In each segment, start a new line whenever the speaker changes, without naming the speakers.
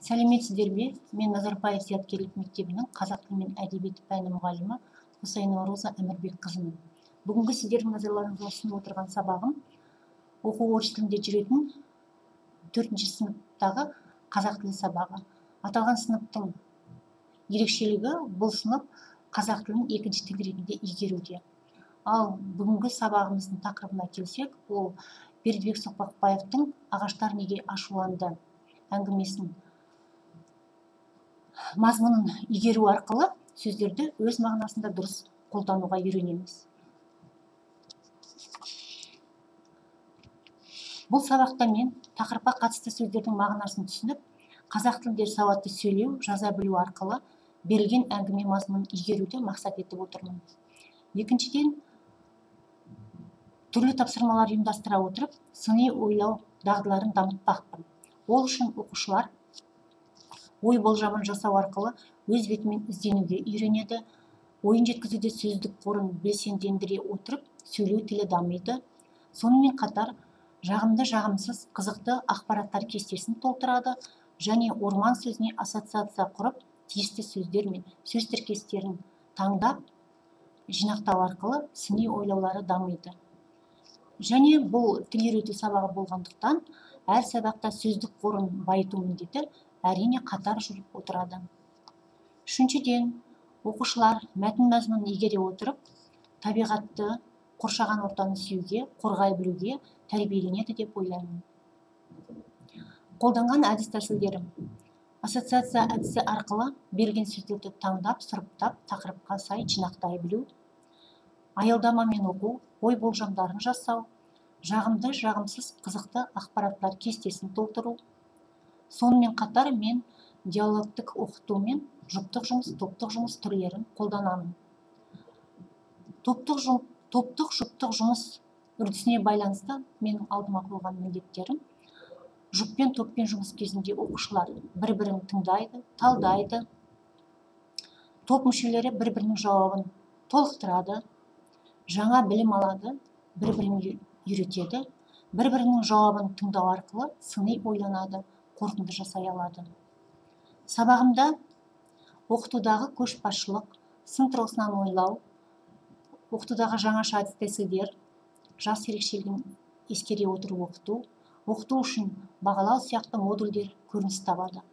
Сәлеметсіздер бе? Мен Назарбаев зияткерлік мектебінің қазақ тілі мен әдебиеті пәні мұғалімі Құсайынова Роза Әмірбекқызымын. Бүгінгі сіздердің назарларыңызға ұсынып отырған сабағым оқу орыс тілінде жүретін 4-ші сыныптағы қазақ тілі сабағы. Аталған сыныптың ерекшелігі бұл сынып қазақ тілін екінші тіл ретінде игеруде. Ал бүгінгі сабағымыздың тақырыбына келсек, ол Бердібек Соқпақбаевтың «Ағаштар неге ашуланды» әңгімесін мазмұнын игеру арқылы сөздерді өз мағынасында дұрыс қолдануға үйренеміз. Бұл сабақта мен тақырыпқа қатысты сөздердің мағынасын түсініп, қазақ тілінде сауатты сөйлеу, жаза білу арқылы берілген әңгіме мазмұнын игеруді мақсат етіп отырмын. Екіншіден, түрлі тапсырмалар ұйымдастыра отырып, сыни ойлау дағдыларын дамытпақпын. Ол үшін оқушылар ой болжамын жасау арқылы өз бетімен ізденуге үйренеді, ойын жеткізуде сөздік қорын белсендендіре отырып, сөйлеу тілі дамиды. Сонымен қатар, жағымды жағымсыз қызықты ақпараттар кестесін толтырады және орман сөзіне ассоциация құрып, тиісті сөздер мен сөз тіркестерін таңдап, жинақтау арқылы сыни ойлаулары дамиды. Және бұл тіл үйрету сабағы болғандықтан, әр сабақта сөздік қорын байыту міндеті әрине қатар жүріп отырады. Үшіншіден, оқушылар мәтін мазмұнын игере отырып, табиғатты, қоршаған ортаны сүюге, қорғай білуге тәрбиеленеді деп ойлаймын. Қолданған әдіс тәсілдерім. Ассоциация әдісі арқылы берілген сөздерді таңдап, сұрыптап, тақырыпқа сай жинақтай білу. Аялдамамен оқу, ой болжамдарын жасау, жағымды, жағымсыз, қызықты ақпараттар кестесін толтыру. Сонымен қатар мен диалогтік оқыту мен жұптық жұмыс, топтық жұмыс түрлерін қолданамын. Топтық жұптық жұмыс үрдісіне байланысты менің алдыма қойған міндеттерім: жұппен топпен жұмыс кезінде оқушылар бір-бірін тыңдайды, талдайды. Топ мүшелері бір-бірінің жауабын толықтырады, жаңа білім алады, бір-бірін үйретеді, бір-бірінің жауабын тыңдау арқылы сыни ойланады, қорытынды жасай алады. Сабағымда оқытудағы көшбасшылық, сын тұрғысынан ойлау, оқытудағы жаңаша әдіс тәсілдер, жас ерекшелігін ескере отырып оқыту, оқыту үшін бағалау сияқты модульдер көрініс табады.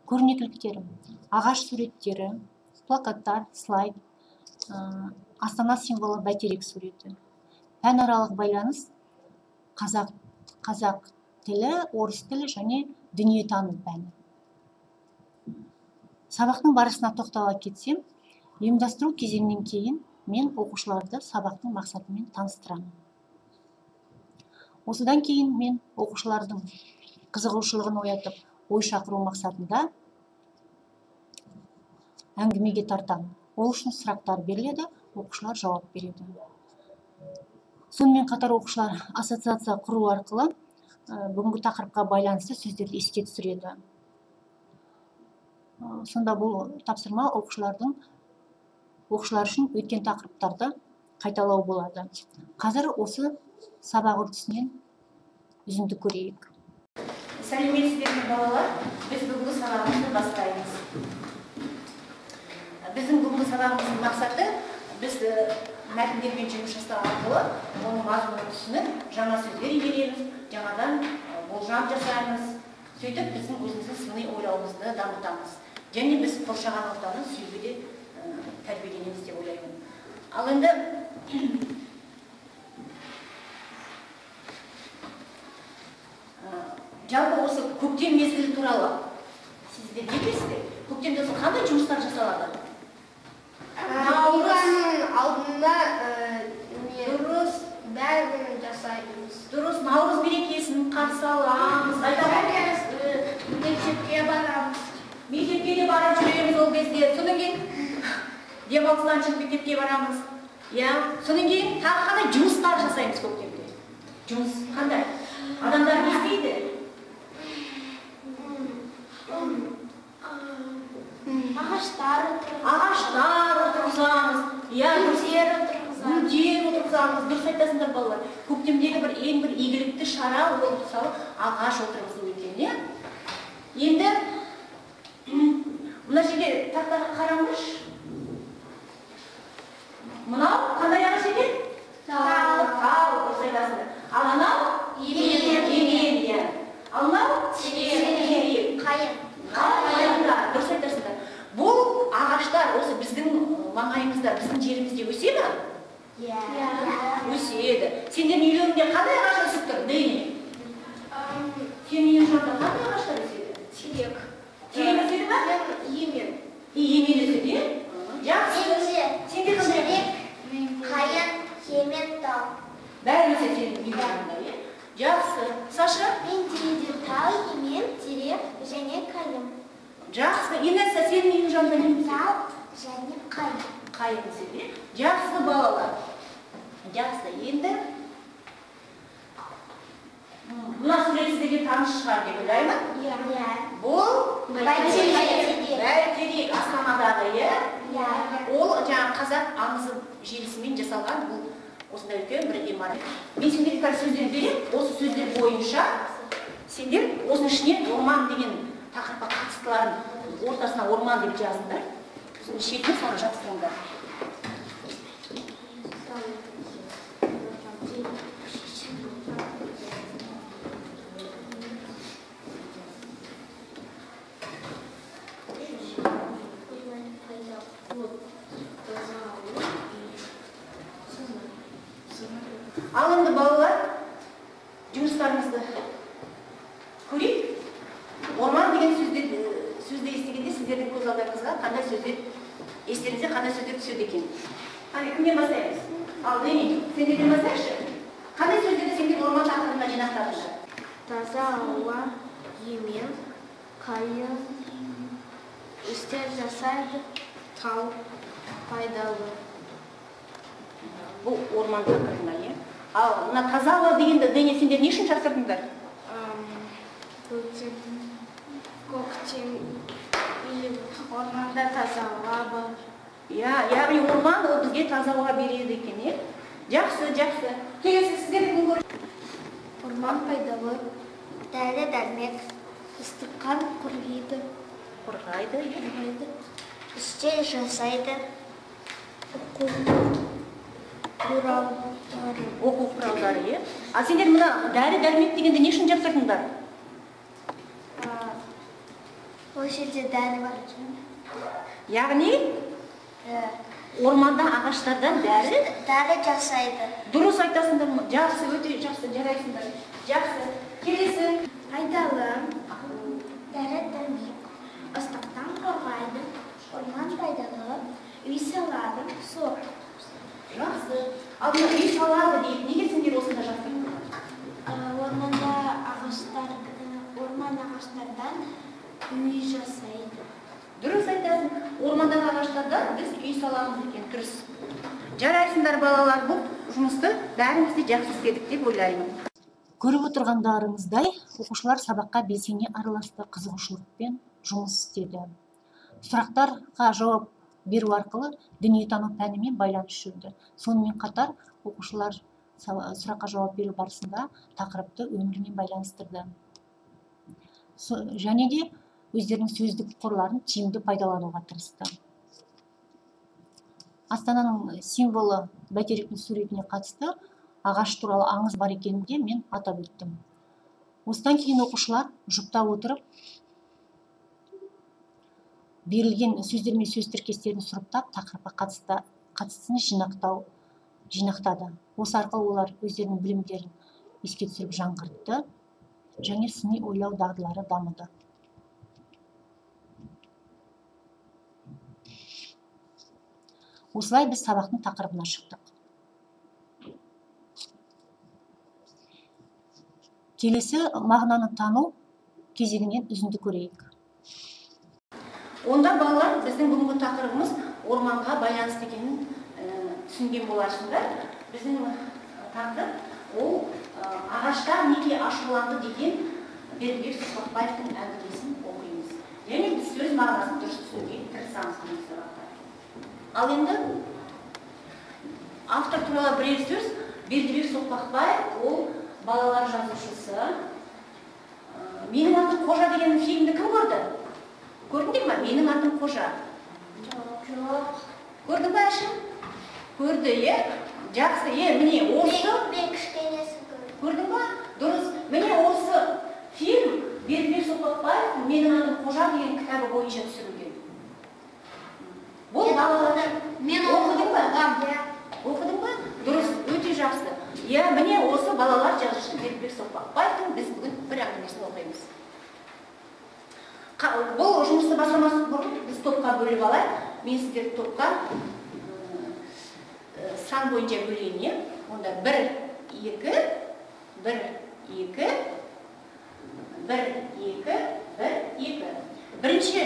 Көрнекіліктері: ағаш суреттері, плакаттар, слайд, Астана символы бәйтерек суреті. Пәнаралық байланыс: қазақ тілі, орыс тілі және дүниетаным пәні. Сабақтың барысына тоқтала кетсем, ұйымдастыру кезеңінен кейін мен оқушыларды сабақтың мақсатымен таныстырамын. Осыдан кейін мен оқушылардың қызығушылығын оятып, ой шақыру мақсатында әңгімеге тартамын. Ол үшін сұрақтар беріледі, оқушылар жауап береді. Сонымен қатар оқушылар ассоциация құру арқылы бүгінгі тақырыпқа байланысты сөздерді еске түсіреді. Сонда бұл тапсырма оқушылар үшін өткен тақырыптарды қайталау болады. Қазір осы сабақ үрдісінен үзінді көрейік.
Сәлеметсіздер ме балалар? Біз бүгінгі сабағымызды бастаймыз. Біздің бүгінгі сабағымыздың мақсаты, біз мәтіндермен жұмыс жасау арқылы оның мазмұнын түсініп, жаңа сөздер игереміз, жаңадан болжам жасаймыз. Сөйтіп біздің өзіміздің сыни ойлауымызды дамытамыз. Және біз қоршаған ортаны сүюге тәрбиеленеміз деп ойлаймын. Ал енді жалпы осы көктем мезгілі туралы сіздер не білесіздер? Көктемде қандай жұмыстар жасалады?
Наурыздың алдында дұрыс бәрін жасаймыз.
Дұрыс, наурыз мерекесін қарсы аламыз.
Мектепке барамыз.
Мектепке де барып жүреміз ол кезде. Содан кейін демалыстан шығып мектепке барамыз. Содан кейін тағы қандай жұмыстар жасаймыз көктемде? Жұмыс қандай? Адамдар не істейді? Ағаштар отырғызамыз.
Гүлдер отырғызамыз.
Дұрыс айтасыңдар балалар. Көктемдегі ең бір игілікті шара ол мысалы ағаш отырғызу екен. жақтарға қараңызшы. Мынау қандай ағаш екен? Тау, дұрыс айтасыңдар. Ал анау? Емен, иә. Ал мынау? Терек. Қайың, дұрыс айтасыңдар. Бұл ағаштар осы біздің маңайымызда, біздің жерімізде өсе ме? Өседі. Сендердің үйлеріңде қандай ағаш өсіп тұр? Дейін. Сенің үйің жанында қандай ағаштар өседі?
Терек.
Терек өседі ме?
Емен.
Емен өседі, е? Жақсы. Сендер қандай?
Терек, қайың, емен, тау.
Бәрі өседі сенің үйің жанында, е? Жақсы. Саша?
Менде тау, емен, терек және қайың.
Жақсы. Инесса, сенің үйің жанында не өседі?
Тау және қайың.
Қайың өседі, е? Жақсы балалар. Жақсы. Енді мына сурет сіздерге таныс шығар деп ойлаймын. Бұл бәйтерек астанадағы, е? Ол жаңа қазақ аңызы желісімен жасалған бұл осындай үлкен бір имарат. Мен сендерге қазір сөздер беремін. Осы сөздер бойынша сендер осының ішінен орман деген тақырыпқа қатыстыларын ортасына орман деп жазыңдар. Шетіне соны жапсырыңдар. Ал енді балалар, жұмыстарымызды көрейік. Орман деген сөзді естігенде сіздердің көз алдарыңызға қандай сөздер естеріңізге қандай сөздер түседі екен? Кімнен бастаймыз? Ал Дени, сендерден бастайықшы. Қандай сөздерді сендер орман тақырыбына жинақтадыңдар?
Таза ауа, емен, қайың, үстел жасайды, тау пайдалы.
Бұл орман тақырыбына, е? Ал мына таза ауа дегенді Дени сендер не үшін жасырдыңдар?
Көктем или орманда таза ауа бар.
Яғни орман ол бізге таза ауа береді екен, е? Жақсы. Келесі сіздердің көріп.
Орман пайдалы, дәрі-дәрмек, ыстыққан қорғайды.
Қорғайды.
Үстел жасайды,
оқу құралдары, е? А сендер мына дәрі-дәрмек дегенде не үшін жапсырдыңдар?
Ол жерде дәрі бар.
Яғни орманда ағаштардан
Дәрі жасайды.
дұрыс айтасыңдар ма? Жақсы, өте жақсы, жарайсыңдар. Жақсы. Келесі.
Пайдалы, дәрі-дәрмек, ыстықтан қорғайды, орман пайдалы, үй салады, су.
Жақсы. Ал мына үй салады дейді. Неге сендер осында жапсырдыңдар?
Орман ағаштардан үй жасайды.
Дұрыс айтасың. Ормандағы ағаштардан біз үй саламыз екен, дұрыс. Жарайсыңдар балалар, бұл жұмысты бәріміз де жақсы істедік деп ойлаймын.
Көріп отырғандарыңыздай, оқушылар сабаққа белсене араласты, қызығушылықпен жұмыс істеді. Сұрақтарға жауап беру арқылы дүниетану пәнімен байланыс жүрді. Сонымен қатар оқушылар сұраққа жауап беру барысында тақырыпты өмірмен байланыстырды. Және де өздерінің сөздік қорларын тиімді пайдалануға тырысты. Астананың символы бәйтеректің суретіне қатысты ағаш туралы аңыз бар екенін де мен атап өттім. Осыдан кейін оқушылар жұптап отырып берілген сөздер мен сөз тіркестерін сұрыптап тақырыпқа қатыстысын жинақтады. Осы арқылы олар өздерінің білімдерін еске түсіріп жаңғыртты және сыни ойлау дағдылары дамыды. Осылай біз сабақтың тақырыбына шықтық. Келесі мағынаны тану кезегінен үзінді көрейік.
Онда балалар, біздің бүгінгі тақырыбымыз орманға байланысты екенін түсінген боларсыңдар. Біздің тақырып ол ағаштар неге ашуланды деген Бердібек Соқпаевтың әңгімесін оқимыз. Және біз сөз мағынасын дұрыс түсінуге тырысамыз бұл сабақта. Ал енді автор туралы бірер сөз. Бердібек Соқпаев ол балалар жазушысы. Менің атым Қожа деген фильмді кім көрді? Көрдіңдер ме? Менің атым Қожа.
Жоқ.
Көрдің бе әшім? Көрді, е? Жақсы, міне осы...
Мен кішкенесін көрдім.
Көрдің ба? Дұрыс. Міне осы фильм Бердібек Соқпақбаев менің атым Қожа деген кітабы бойынша түсірілген. Бұл балалар...
Мен
оқыдың ба?
оқыдым.
Оқыдың ба? Дұрыс, өте жақсы. Міне осы балалар жазушы Бердібек Соқпақбаевтың біз бүгін бір әңгімесін оқимыз. Бұл жұмысты бастамас бұрын біз топқа бөліп алайық. Мен сіздерді топқа сан бойынша бөлейін. Онда 1, 2, 1, 2, 1, 2, 1, 2. Бірінші,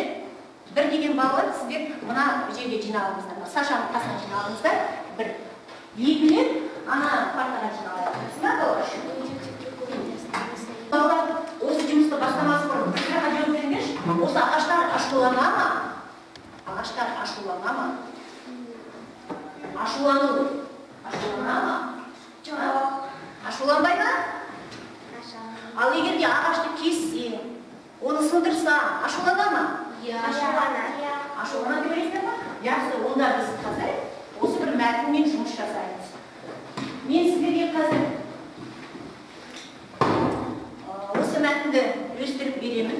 1 деген балалар сіздер мына жерге жиналыңыздар. Сашаның қасына жиналыңыздар. 1. Екілер ана партаға жиналыңыздар. Балалар, осы жұмысты бастамас бұрын бір сұраға жауап беріңдерші. Осы ағаштар ашулана ма? Ағаштар ашулана ма? Ашулану. Ашулана ма?
Жоқ.
Ашуланбай ма? Ал егер де ағашты кессе, оны сындырса, ашулана ма? Ашулана деп ойлайсыздар ма? Жақсы, онда біз қазір осы бір мәтінмен жұмыс жасаймыз. Мен сіздерге қазір осы мәтінді үлестіріп беремін.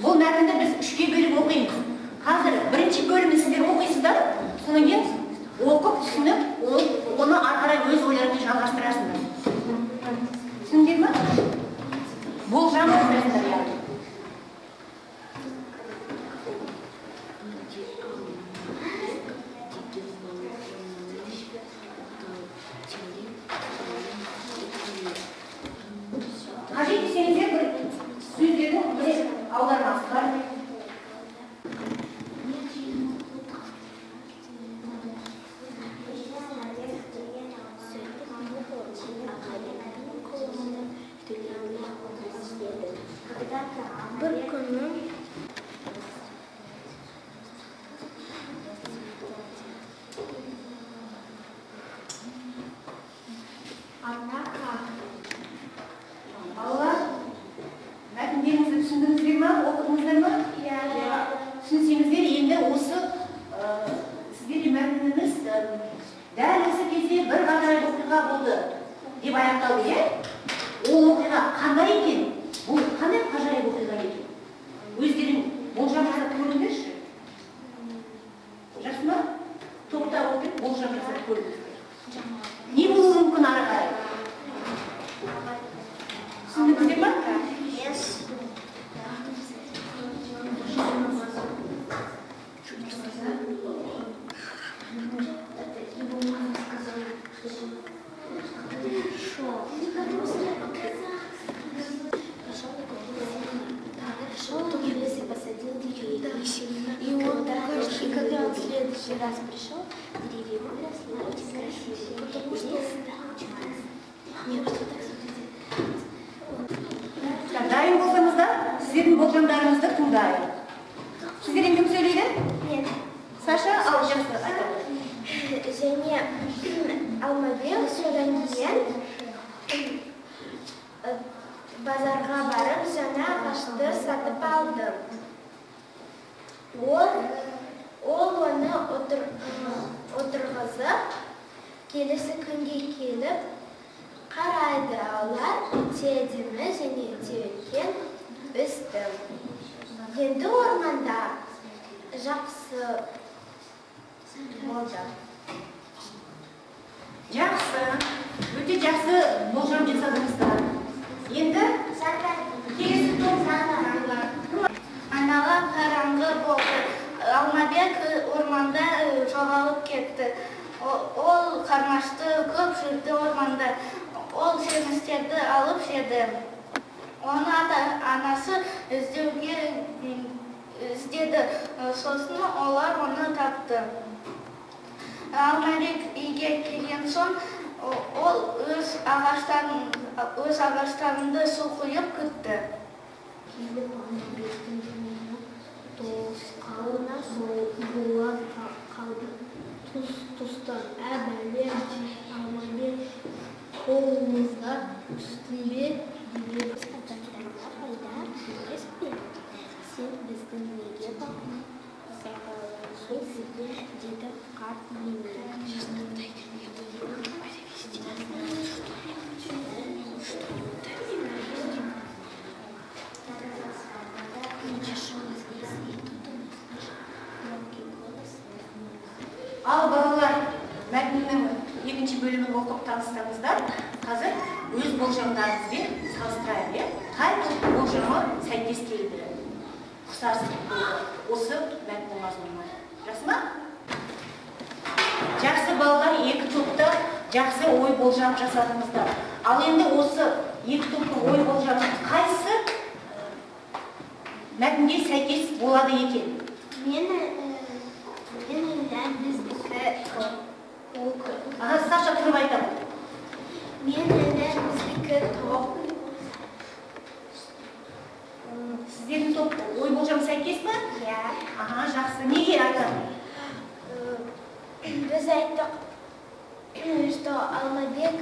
Бұл мәтінді біз 3-ке бөліп оқимыз. Қазір бірінші бөлімін сіздер оқисыздар, содан кейін оқып, түсініп, оны ары қарай өз ойларымен жалғастырасыңдар. Түсіндіңдер ме? Болжам оқырсыздар яғни. Қажет десеңіздер бір сөздердің бір аудармасы бар.
Бір күні
Балалар, мәтіндеріңізді түсіндіңіздер ме? Оқыдыңыздар ма? Түсінсеңіздер, енді осы сіздердің мәтініңіз дәл осы кезде бір ғажайып оқиға болды деп аяқталды, ол оқиға қандай екен? Бұл қандай ғажайып оқиға екен? Өздерің болжам жасап көріңдерші. Жақсы ма? Топта отырып болжам жасап көріңіздер. Не болуы мүмкін ары қарай? Түсіндіңіздер ме?
И когда он в следующий раз пришел, деревья выросли очень красивые. Потому что нет, вот так смотрите.
Дайын болсаңыздар, сіздердің болжамдарыңызды тыңдайын. Сіздерден кім сөйлейді?
Мен.
Саша, ал жақсы айтады.
Және Алмабек содан кейін базарға барып жаңа ағашты сатып алды. Ол оны отырғызып, келесі күнге келіп қарайды. Олар тедімі және теукен өсті. Енді орманда жақсы болды.
Жақсы, өте жақсы болжам жасадыңыздар. Енді келесі топ.
Анаға қараңғы болды. Алмабек орманда жоғалып кетті. Ол қармашты көп жүрді орманда. Ол жемістерді алып жеді. Оны анасы іздеді. Сосын олар оны тапты. Алмабек үйге келген соң, ол өз ағаштарында су құйып күтті. Келіп Алмабектің үйіне тосқауына болған қалды. Тұстан әбәлем Алмабек қолыңызға түстің бе? Сен біздің неге бақын? где-то карты
Ал балалар, мәтіннің екінші бөлімін оқып таныстыңыздар. Қазір өз болжамдарыңызбен салыстырайық, иә? Қай болжамы сәйкес келді? Ұқсас осы мәтіннің мазмұнына. Жақсы ма? Жақсы балалар, екі топта жақсы ой болжам жасадыңыздар. Ал енді осы екі топтың ой болжамы қайсы мәтінге сәйкес болады екен? Саша тұрып айтамын. Сіздердің топ ой болжам сәйкес па? Иә. Жақсы. Неге айтамын?
Біз айттық, что Алмабек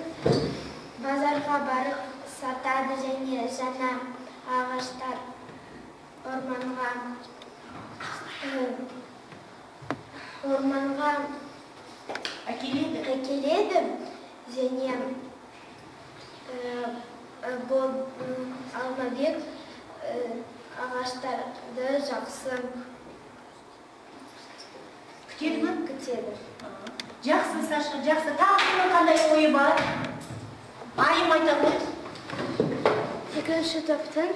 базарға барып сатады және жаңа ағаштар орманға әкеледі және Алмабек ағаштарды жақсы күтеді.
Жақсы, Саша, жақсы. Тағы қандай ойы бар? Айым айтады.
Екінші топтың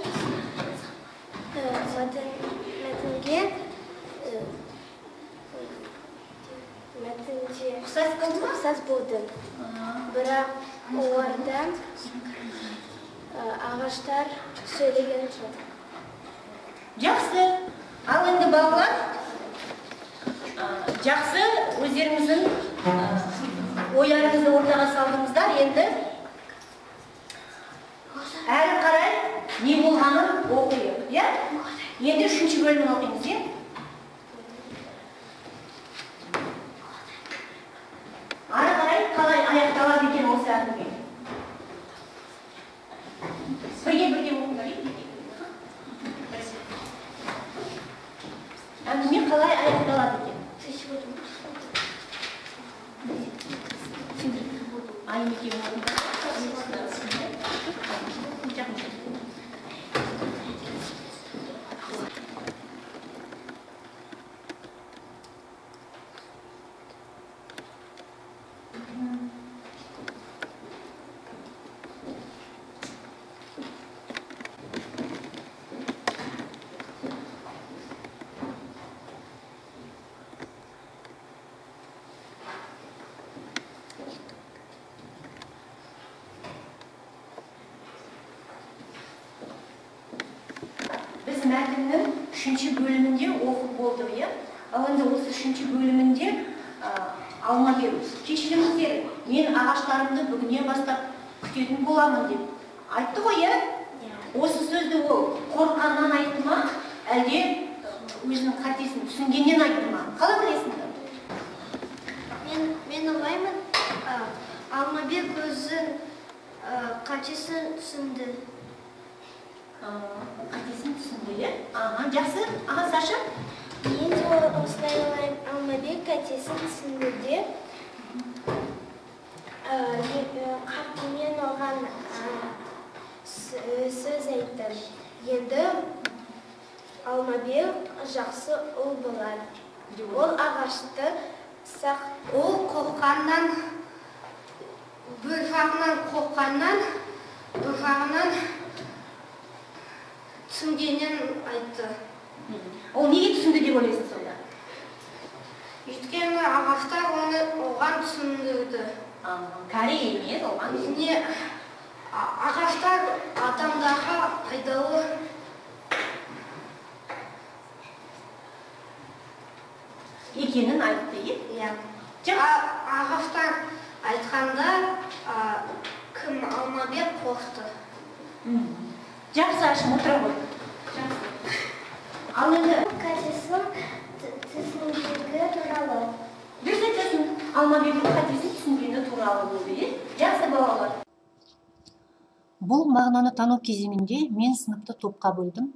мәтінге ұқсас болды. Бірақ оларда ағаштар сөйлеген жоқ.
Жақсы. Ал енді балалар, жақсы, өздеріңіздің ойларыңызды ортаға салдыңыздар. Енді әрі қарай не болғанын оқиық, иә? Енді үшінші бөлімін оқимыз, иә? Ары қарай қалай аяқталады екен осы әңгіме? Бірге оқыңдар, әңгіме қалай аяқталады екен? Біз мәтіннің үшінші бөлімінде оқып болдық, иә? Ал енді осы үшінші бөлімінде Алмабек, кешіріңіздер, мен ағаштарымды бүгіннен бастап күтетін боламын деп айтты ғой, иә? Осы сөзді ол қорққаннан айтты ма, әлде өзінің қатесін түсінгеннен айтты ма? Қалай білесіңдер?
Мен ойлаймын, Алмабек өзін қатесін түсінді.
Қатесін түсінді, иә? Жақсы. Саша?
Мен де осылай ойлаймын, Алмабек қатесін түсінді де, мен оған сөз айтты. Енді Алмабек жақсы ұл болады. Ол ағашты ол қоққаннан, бір жағынан түсінгенен айтты.
Ол неге түсінді деп ойлайсың сонда?
Өйткені ағаштар оған түсіндірді.
Кәрі емес, оған түсіндірді.
Ағаштар адамдарға пайдалы.
Екенін айтты,
иә? Ағаштар айтқанда кім Алмабек қорқты.
Жақсы, ашым отыра ғой. Ал енді
қатесін түсінгені туралы.
Дұрыс айтасың, Алмабектің қатесін түсінгені туралы болды. Жақсы балалар.
Бұл мағынаны тану кезеңінде мен сыныпты топқа бөлдім.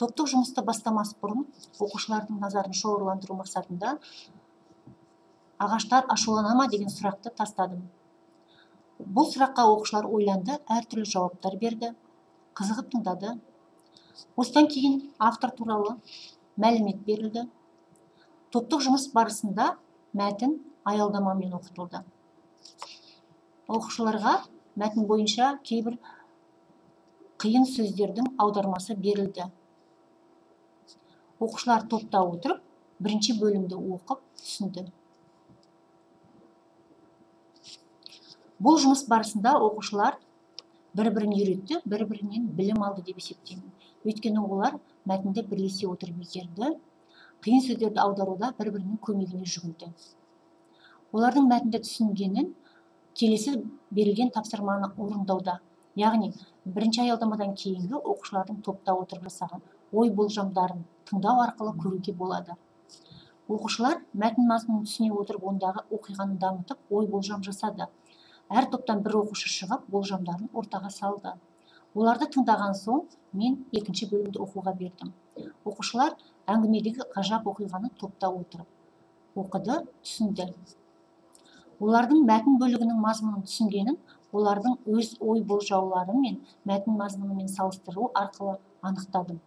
Топтық жұмысты бастамас бұрын оқушылардың назарын шоғырландыру мақсатында ағаштар ашулана ма деген сұрақты тастадым. Бұл сұраққа оқушылар ойланды, әртүрлі жауаптар берді, қызығып тыңдады. Осыдан кейін автор туралы мәлімет берілді. Топтық жұмыс барысында мәтін аялдамамен оқытылды. Оқушыларға мәтін бойынша кейбір қиын сөздердің аудармасы берілді. Оқушылар топта отырып, бірінші бөлімді оқып түсінді. Бұл жұмыс барысында оқушылар бір-бірін үйретті, бір-бірінен білім алды деп есептеймін. Өйткені олар мәтінді бірлесе отырып игерді, қиын сөздерді аударуда бір-бірінің көмегіне жүгінді. Олардың мәтінді түсінгенін келесі берілген тапсырманы орындауда, яғни бірінші аялдамадан кейінгі оқушылардың топта отырып жасаған ой болжамдарын тыңдау арқылы көруге болады. Оқушылар мәтін мазмұнын түсіне отырып ондағы оқиғаны дамытып ой болжам жасады. Әр топтан бір оқушы шығып, болжамдарын ортаға салды. Оларды тыңдаған соң мен екінші бөлімді оқуға бердім. Оқушылар әңгімедегі ғажап оқиғаны топта отырып оқыды, түсінді. Олардың мәтін бөлігінің мазмұнын түсінгенін олардың өз ой болжаулары мен мәтін мазмұнымен салыстыру арқылы анықтадым.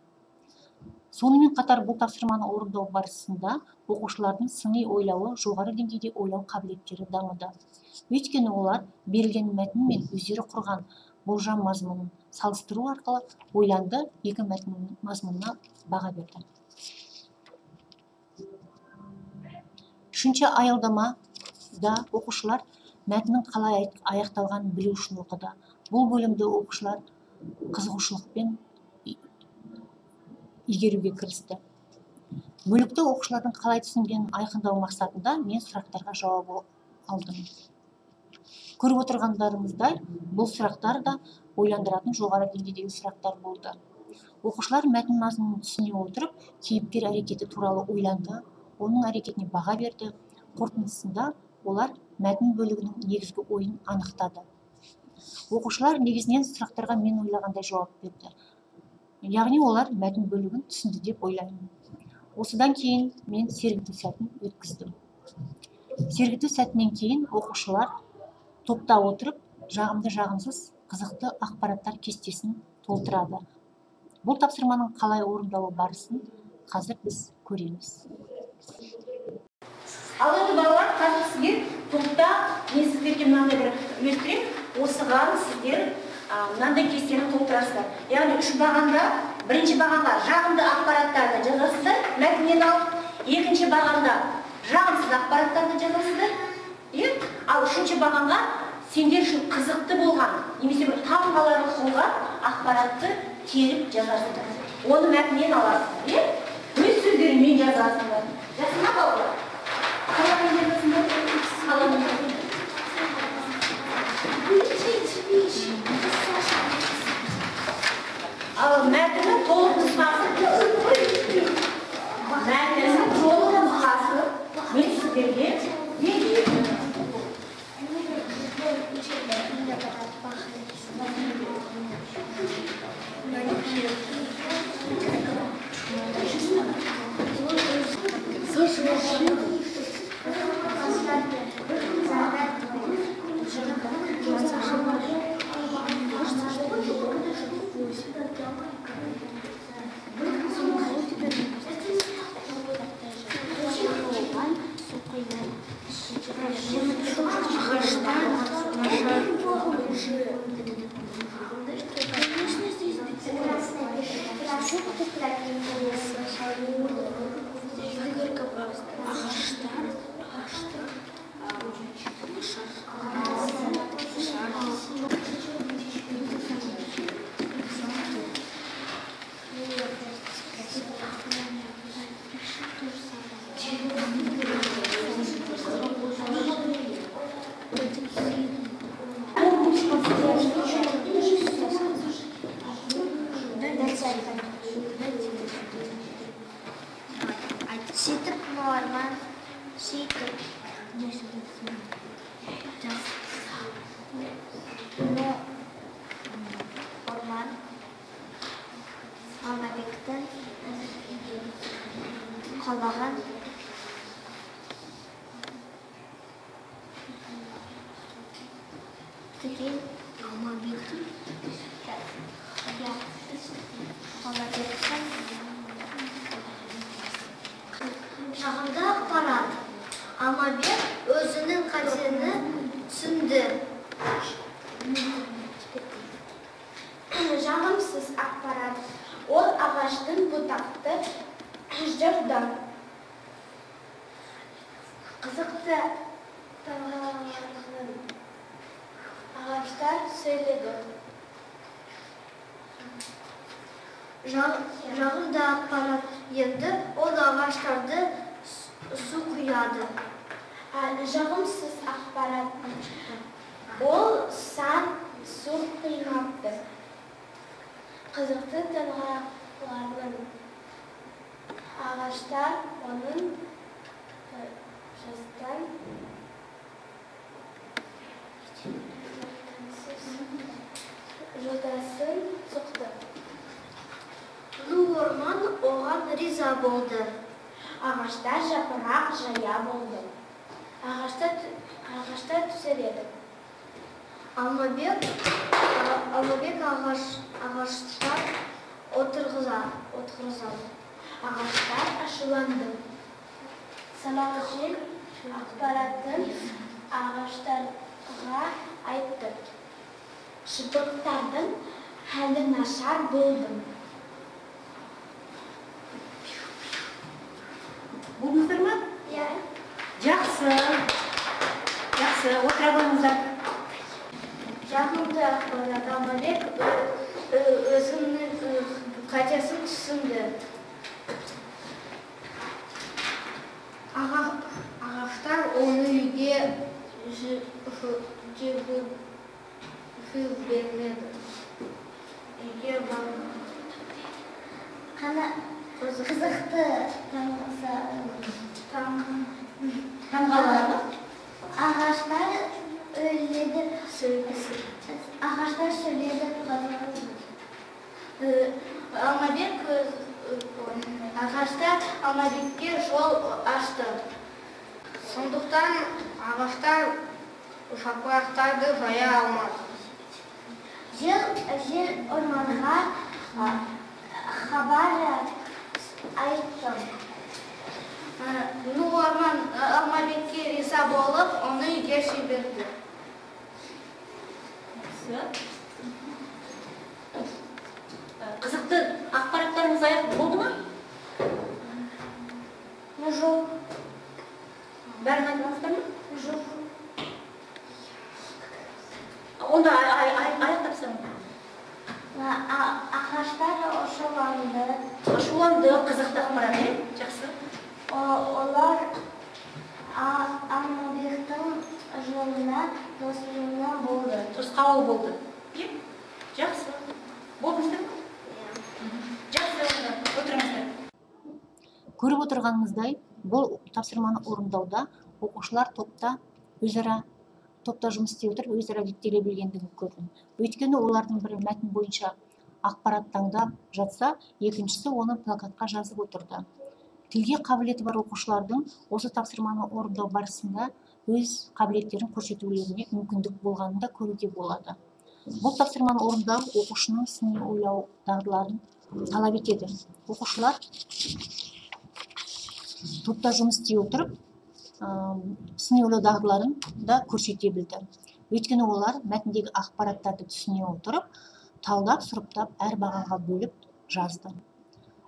Сонымен қатар бұл тапсырманы орындау барысында оқушылардың сыни ойлауы, жоғары деңгейде ойлау қабілеттері дамыды. Өйткені олар берілген мәтін мен өздері құрған болжам мазмұнын салыстыру арқылы ойланды, екі мәтін мазмұнына баға берді. Үшінші аялдамада оқушылар мәтіннің қалай аяқталғанын білу үшін оқыды. Бұл бөлімді оқушылар қызығушылықпен игеруге кірісті. Бөлікті оқушылардың қалай түсінгенін айқындау мақсатында мен сұрақтарға жауап алдым. Көріп отырғандарыңыздай, бұл сұрақтар да ойландыратын жоғары деңгейдегі сұрақтар болды. Оқушылар мәтін мазмұнын түсіне отырып, кейіпкер әрекеті туралы ойланды, оның әрекетіне баға берді. Қорытындысында олар мәтін бөлігінің негізгі ойын анықтады. Оқушылар негізінен сұрақтарға мен ойлағандай жауап берді. Яғни олар мәтін бөлігін түсінді деп ойлаймын. Осыдан кейін мен сергіту сәтін өткіздім. Сергіту сәтінен кейін оқушылар топта отырып, жағымды жағымсыз қызықты ақпараттар кестесін толтырады. Бұл тапсырманың қалай орындалу барысын қазір біз көреміз.
Ал енді балалар, қазір сіздер топта мен сіздерге мынандай бір үлестірем, осыған сіздер мынандай кестені толтырасыздар. Яғни үш бағанда, бірінші бағанға жағымды ақпараттарды жазасыздар, мәтіннен алып, екінші бағанда жағымсыз ақпараттарды жазасыздар. Ал үшінші бағанға сендер үшін қызықты болған, немесе бір таңғаларлық болған ақпаратты теріп жазасыздар. Оны мәтіннен аласыздар. Өз сөздерімен жазасыздар. Жасына балалар. Қаламен жазасыздар. Қаламен жазасыздар. Ал мәтіннің толық нұсқасы, мәтіннің толық нұсқасы мен сіздерге беремін.
Сөйтіп норма, сөйтіп орман, Алмабектің қалаған деген Алмабектің жағында ақпарат. Алмабек өзінің қатені түсінді. Жағымсыз ақпарат. Ол ағаштың бұтақты жырды. Қызықты таңғаларлық ағаштар сөйледі. Жағында ақпарат енді ол ағаштарды су құяды. Жағымсыз ақпарат. Ол су құймапты. Қызықты таңғаларлық ағаштар оның жастан жотасын соқты. Ұлы орман оған риза болды. Ағаштар жапырақ жая болды. Ағаштар түзеледі. Алмабек ағаштар отырғызады. Ағаштар ашуланды. Салақ жел ақпаратын ағаштарға айтты. Шыбықтардың хәлі нашар болды.
Болдыңыздар ма?
Иә.
Жақсы. Отыра қойыңыздар.
Жағымды ақпарат. Алмабек өзінің қатесін түсінді. Ағаштар оны үйге жібермеді. Үйге барды. Қана қызықты
Таңғаларлық.
ағаштар сөйледі. Ағаштар сөйледі. Ағаштар Алмабекке жол ашты. Сондықтан ағаштар жапырақтарды жая алмады. Жел орманға хабар айтты. Орман Алмабекке риза болып, оны үйге жіберді.
Қызықты ақпараттарыңыз аяқ болды ма?
Жоқ.
Бәрін айтыңыздар ма?
Жоқ.
Онда аяқтапсам.
Ағаштар ашуланды.
Ашуланды, қызықты ақпарат, жақсы.
Олар Алмабектің жолына тосқауыл болды.
Тосқауыл болды. Жақсы. Болдыңыздар ма? Жақсы, отырыңыздар.
Көріп отырғанымыздай, бұл тапсырманы орындауда оқушылар топта жұмыс істей отырып өзара реттеле білгендігін көрдім. Өйткені олардың бірі мәтін бойынша ақпарат таңдап жатса, екіншісі оны плакатқа жазып отырды. Тілге қабілеті бар оқушылардың осы тапсырманы орындау барысында өз қабілеттерін көрсетулеріне мүмкіндік болғанын да көруге болады. Бұл тапсырманы орындау оқушының сыни ойлау дағдыларын талап етеді. Оқушылар топта жұмыс істей отырып, сыни ойлау дағдыларын да көрсете білді. Өйткені олар мәтіндегі ақпараттарды түсіне отырып, талдап, сұрыптап, әр бағанға бөліп жазды.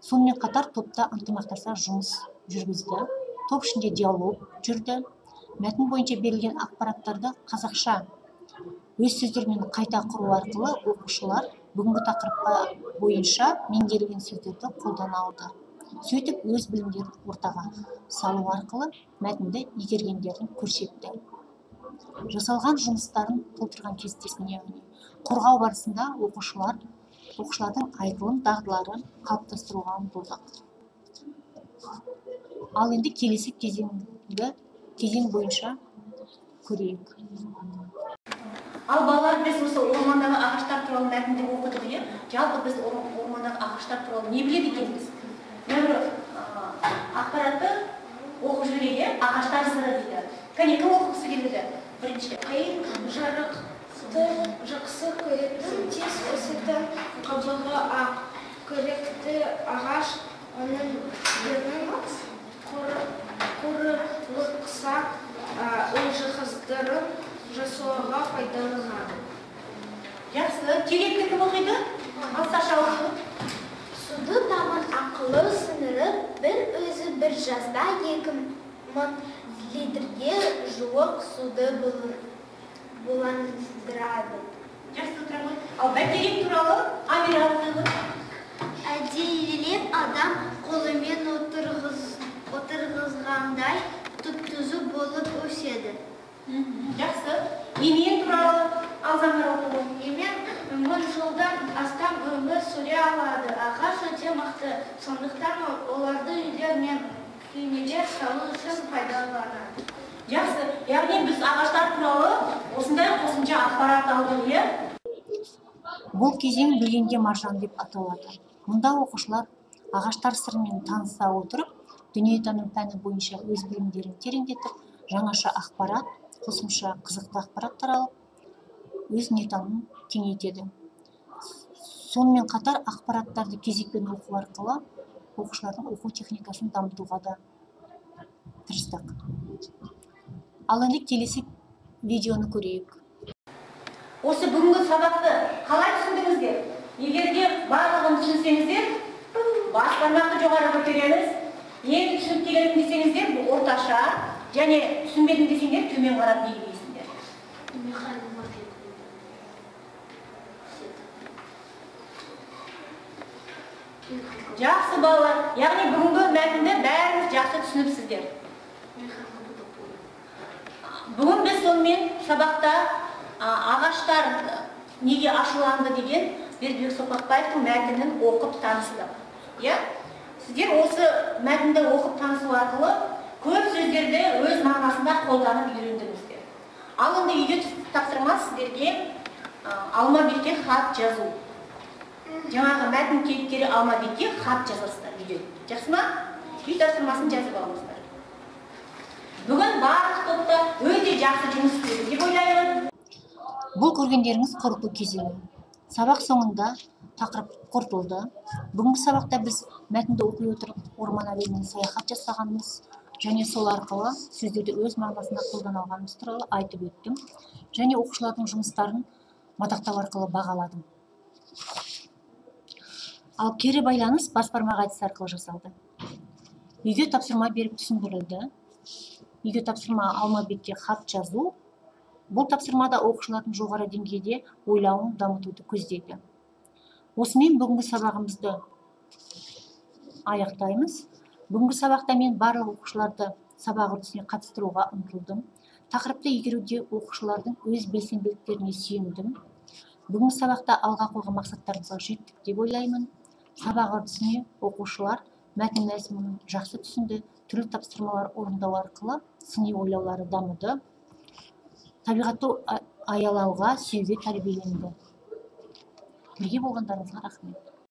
Сонымен қатар топта ынтымақтаса жұмыс жүргізді. Топ ішінде диалог жүрді. Мәтін бойынша берілген ақпараттарды қазақша өз сөздермен қайта құру арқылы оқушылар бүгінгі тақырыпқа бойынша меңгерілген сөздерді қолдана алды. Сөйтіп өз білімдерін ортаға салу арқылы мәтінді игергендерін көрсетті. Жасалған жұмыстарын толтырған кестесіне қорғау барысында оқушылардың айтылым дағдыларын қалыптастыруға ұмтылдық. Ал енді келесі кезең бойынша көрейік.
Ал балалар, біз осы ормандағы ағаштар туралы мәтінді оқыдық, жалпы біз ормандағы ағаштар туралы не біледі екенбіз? Небір ақпарат ағаштар сыры дейді. Кәне, кім оқығысы келеді? Бірінші.
Айын жарықты жақсы көретін, тез өсетін қабығы ақ. Көрікті ағаш оның бірін құрылықса үй жиһаздарын жасауға пайдаланады.
Жақсы. Теректі кім оқиды? Саша оқиды.
Суды тамын ақылы сіңіріп, бір өзі бір жазда 2000 литрге жуық суды буландырады.
Жақсы отырамын. Ал бәйтерек туралы Амира
Әдейілеп адам қолымен отырғызғандай тұп-тұзы болып өседі.
Жақсы. Емен туралы Алзамыр оқиды.
Емен 1000 жылдан астам өмір сүре алады. Ағаш өте мықты, сондықтан оларды үйлер мен күймелер салу үшін пайдаланады.
Жақсы. Яғни біз ағаштар туралы осындай қосымша ақпарат алдық, иә?
Бұл кезең білгенге маржан деп аталады. Мұнда оқушылар ағаштар сырымен таныса отырып, дүниетаным пәні бойынша өз білімдерін тереңдетіп, жаңаша ақпарат, қосымша қызықты ақпараттар алып, өз дүниетанымын кеңейтеді. Сонымен қатар ақпараттарды кезекпен оқу арқылы оқушылардың оқу техникасын дамытуға да тырыстық. Ал енді келесі видеоны көрейік.
Осы бүгінгі сабақты қалай түсіндіңіздер? Егер де барлығын түсінсеңіздер, бас бармақты жоғары көтереміз. Енді түсініп келемін десеңіздер, бұл орташа, және түсінбедім десеңдер, төмен қарап белгілейсіңдер. Жақсы балалар, яғни бүгінгі мәтінді бәріңіз жақсы түсініпсіздер. Бүгін біз сонымен сабақта ағаштар неге ашуланды деген Бердібек Соқпақбаевтың мәтінін оқып таныстық. Сіздер осы мәтінді оқып танысу арқылы көп сөздерді өз мағынасында қолданып үйрендіңіздер. Ал енді үйде тапсырма сіздерге Алмабекке хат жазу. Жаңағы мәтін кейіпкері Алмабекке хат жазасыздар үйде. Жақсы ма? Үй тапсырмасын жазып алыңыздар. Бүгін барлық топта өте жақсы жұмыс істедік деп ойлаймын.
Бұл көргендеріңіз қорыту кезеңі. Сабақ соңында тақырып қорытылды. Бүгінгі сабақта біз мәтінді оқи отырып орман әлеміне саяхат жасағанымыз және сол арқылы сөздерді өз мағынасында қолдана алғанымыз туралы айтып өттім. Және оқушылардың жұмыстарын мадақтау арқылы бағаладым. Ал кері байланыс бас бармақ әдісі арқылы жасалды. Үйге тапсырма беріп түсіндірілді. Үйге тапсырма Алмабекке хат жазу. Бұл тапсырмада оқушылардың жоғары деңгейде ойлауын дамытуды көздейді. Осымен бүгінгі сабағымызды аяқтаймыз. Бүгінгі сабақта мен барлық оқушыларды сабақ үрдісіне қатыстыруға ұмтылдым. Тақырыпты игеруде оқушылардың өз белсенділіктеріне сүйендім. Бүгінгі сабақта алға қойған мақсаттарымызға жеттік деп ойлаймын. Сабақ үрдісіне оқушылар мәтін мазмұнын жақсы түсінді, түрлі тапсырмалар орындау арқылы сыни ойлаулары дамыды. Табиғатты аялауға, сүюге тәрбиеленді. Бірге болғандарыңызға рахмет.